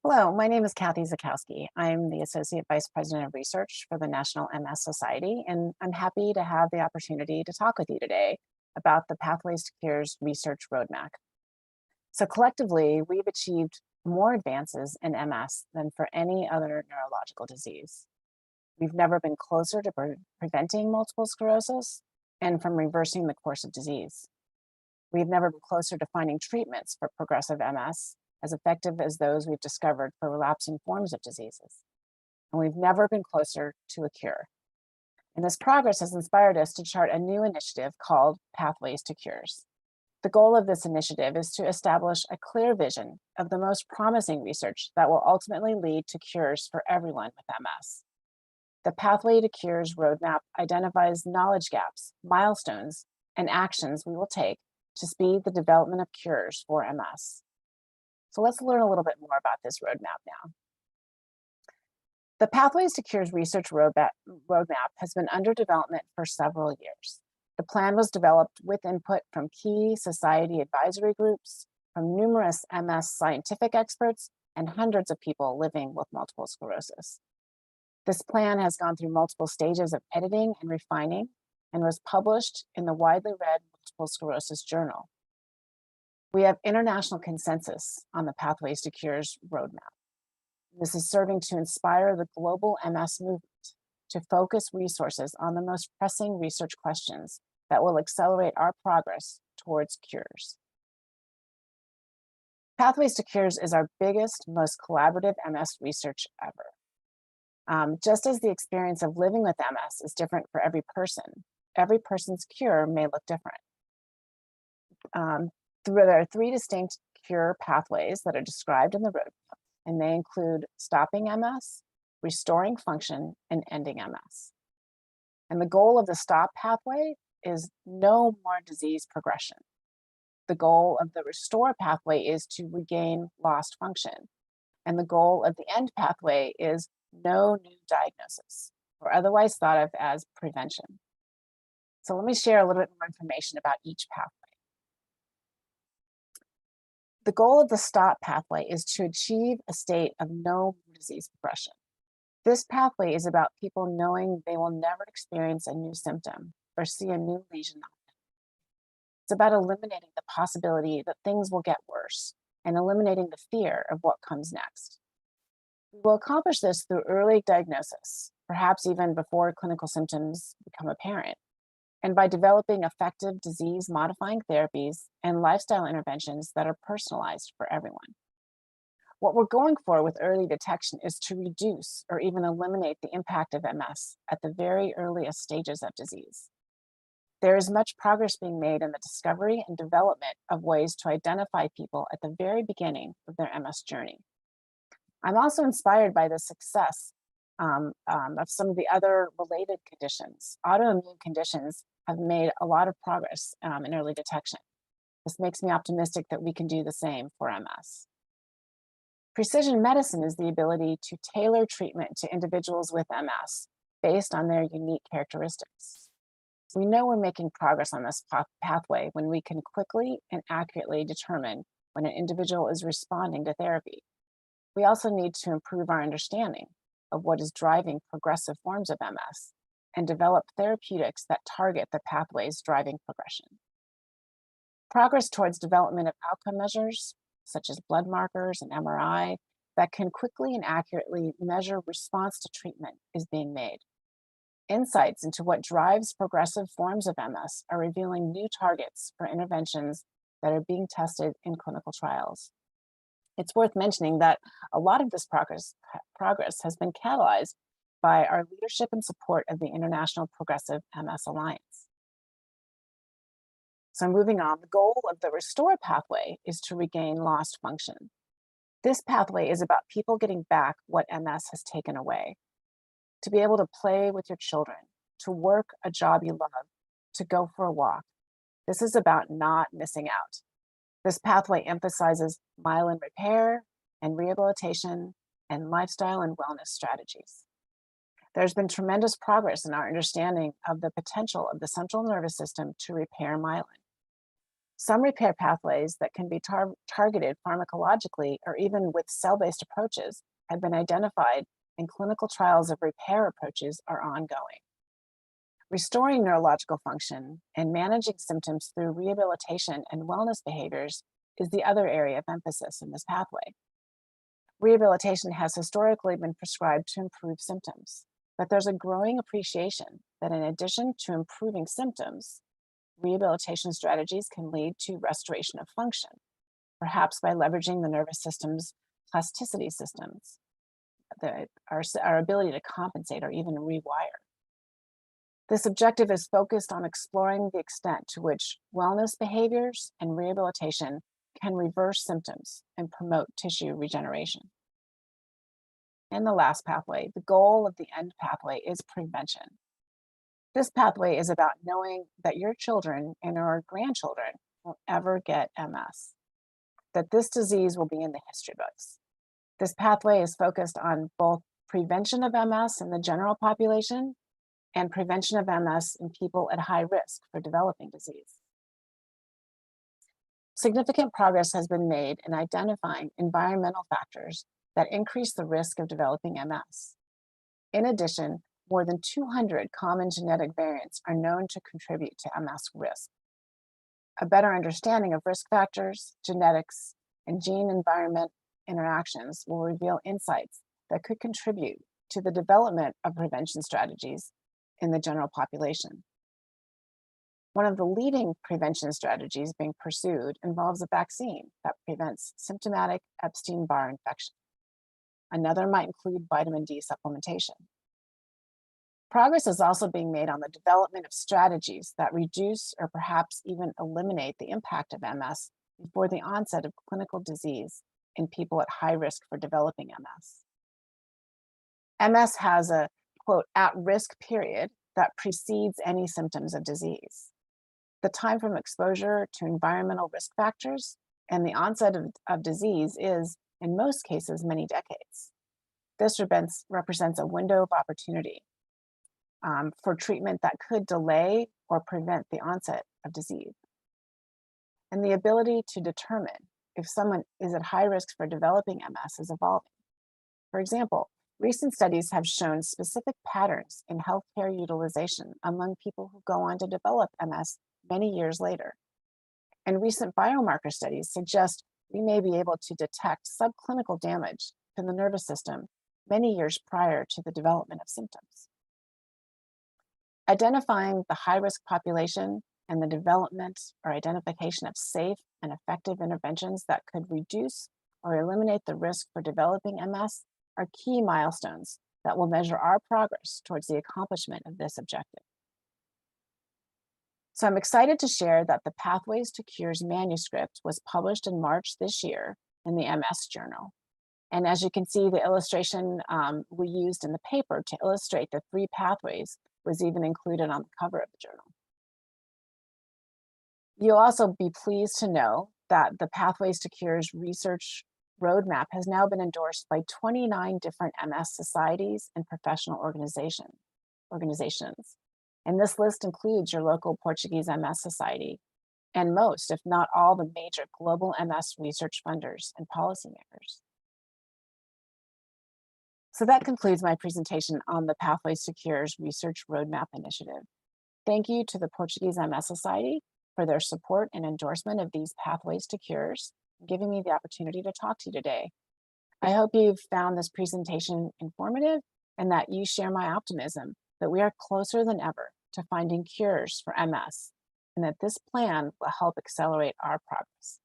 Hello, my name is Kathy Zackowski. I'm the Associate Vice President of Research for the National MS Society, and I'm happy to have the opportunity to talk with you today about the Pathways to Cures research roadmap. So collectively, we've achieved more advances in MS than for any other neurological disease. We've never been closer to preventing multiple sclerosis and from reversing the course of disease. We've never been closer to finding treatments for progressive MS as effective as those we've discovered for relapsing forms of diseases. And we've never been closer to a cure. And this progress has inspired us to chart a new initiative called Pathways to Cures. The goal of this initiative is to establish a clear vision of the most promising research that will ultimately lead to cures for everyone with MS. The Pathway to Cures roadmap identifies knowledge gaps, milestones, and actions we will take to speed the development of cures for MS. So let's learn a little bit more about this roadmap now. The Pathways to Cures research roadmap has been under development for several years. The plan was developed with input from key society advisory groups, from numerous MS scientific experts, and hundreds of people living with multiple sclerosis. This plan has gone through multiple stages of editing and refining and was published in the widely read Multiple Sclerosis Journal. We have international consensus on the Pathways to Cures roadmap. This is serving to inspire the global MS movement to focus resources on the most pressing research questions that will accelerate our progress towards cures. Pathways to Cures is our biggest, most collaborative MS research ever. Just as the experience of living with MS is different for every person's cure may look different. There are three distinct cure pathways that are described in the roadmap, and they include stopping MS, restoring function, and ending MS. And the goal of the stop pathway is no more disease progression. The goal of the restore pathway is to regain lost function. And the goal of the end pathway is no new diagnosis, or otherwise thought of as prevention. So let me share a little bit more information about each pathway. The goal of the STOP pathway is to achieve a state of no disease progression. This pathway is about people knowing they will never experience a new symptom or see a new lesion. It's about eliminating the possibility that things will get worse and eliminating the fear of what comes next. We will accomplish this through early diagnosis, perhaps even before clinical symptoms become apparent, and by developing effective disease-modifying therapies and lifestyle interventions that are personalized for everyone. What we're going for with early detection is to reduce or even eliminate the impact of MS at the very earliest stages of disease. There is much progress being made in the discovery and development of ways to identify people at the very beginning of their MS journey. I'm also inspired by the success of some of the other related conditions. Autoimmune conditions have made a lot of progress in early detection. This makes me optimistic that we can do the same for MS. Precision medicine is the ability to tailor treatment to individuals with MS based on their unique characteristics. We know we're making progress on this pathway when we can quickly and accurately determine when an individual is responding to therapy. We also need to improve our understanding of what is driving progressive forms of MS and develop therapeutics that target the pathways driving progression. Progress towards development of outcome measures, such as blood markers and MRI, that can quickly and accurately measure response to treatment is being made. Insights into what drives progressive forms of MS are revealing new targets for interventions that are being tested in clinical trials. It's worth mentioning that a lot of this progress has been catalyzed by our leadership and support of the International Progressive MS Alliance. So moving on, the goal of the restore pathway is to regain lost function. This pathway is about people getting back what MS has taken away. To be able to play with your children, to work a job you love, to go for a walk. This is about not missing out. This pathway emphasizes myelin repair and rehabilitation and lifestyle and wellness strategies. There's been tremendous progress in our understanding of the potential of the central nervous system to repair myelin. Some repair pathways that can be targeted pharmacologically or even with cell-based approaches have been identified, and clinical trials of repair approaches are ongoing. Restoring neurological function and managing symptoms through rehabilitation and wellness behaviors is the other area of emphasis in this pathway. Rehabilitation has historically been prescribed to improve symptoms, but there's a growing appreciation that in addition to improving symptoms, rehabilitation strategies can lead to restoration of function, perhaps by leveraging the nervous system's plasticity systems, our ability to compensate or even rewire. This objective is focused on exploring the extent to which wellness behaviors and rehabilitation can reverse symptoms and promote tissue regeneration. And the last pathway, the goal of the END pathway is prevention. This pathway is about knowing that your children and or grandchildren won't ever get MS, that this disease will be in the history books. This pathway is focused on both prevention of MS in the general population and prevention of MS in people at high risk for developing disease. Significant progress has been made in identifying environmental factors that increase the risk of developing MS. In addition, more than 200 common genetic variants are known to contribute to MS risk. A better understanding of risk factors, genetics, and gene-environment interactions will reveal insights that could contribute to the development of prevention strategies in the general population. One of the leading prevention strategies being pursued involves a vaccine that prevents symptomatic Epstein-Barr infection. Another might include vitamin D supplementation. Progress is also being made on the development of strategies that reduce or perhaps even eliminate the impact of MS before the onset of clinical disease in people at high risk for developing MS. MS has a, quote, at-risk period that precedes any symptoms of disease. The time from exposure to environmental risk factors and the onset of disease is, in most cases, many decades. This represents a window of opportunity for treatment that could delay or prevent the onset of disease. And the ability to determine if someone is at high risk for developing MS is evolving. For example, recent studies have shown specific patterns in healthcare utilization among people who go on to develop MS many years later. And recent biomarker studies suggest we may be able to detect subclinical damage to the nervous system many years prior to the development of symptoms. Identifying the high-risk population and the development or identification of safe and effective interventions that could reduce or eliminate the risk for developing MS are key milestones that will measure our progress towards the accomplishment of this objective. So I'm excited to share that the Pathways to Cures manuscript was published in March this year in the MS Journal. And as you can see, the illustration we used in the paper to illustrate the 3 pathways was even included on the cover of the journal. You'll also be pleased to know that the Pathways to Cures research roadmap has now been endorsed by 29 different MS societies and professional organizations. And this list includes your local Portuguese MS Society and most, if not all, the major global MS research funders and policymakers. So that concludes my presentation on the Pathways to Cures Research Roadmap Initiative. Thank you to the Portuguese MS Society for their support and endorsement of these Pathways to Cures, giving me the opportunity to talk to you today. I hope you've found this presentation informative and that you share my optimism that we are closer than ever to finding cures for MS and that this plan will help accelerate our progress.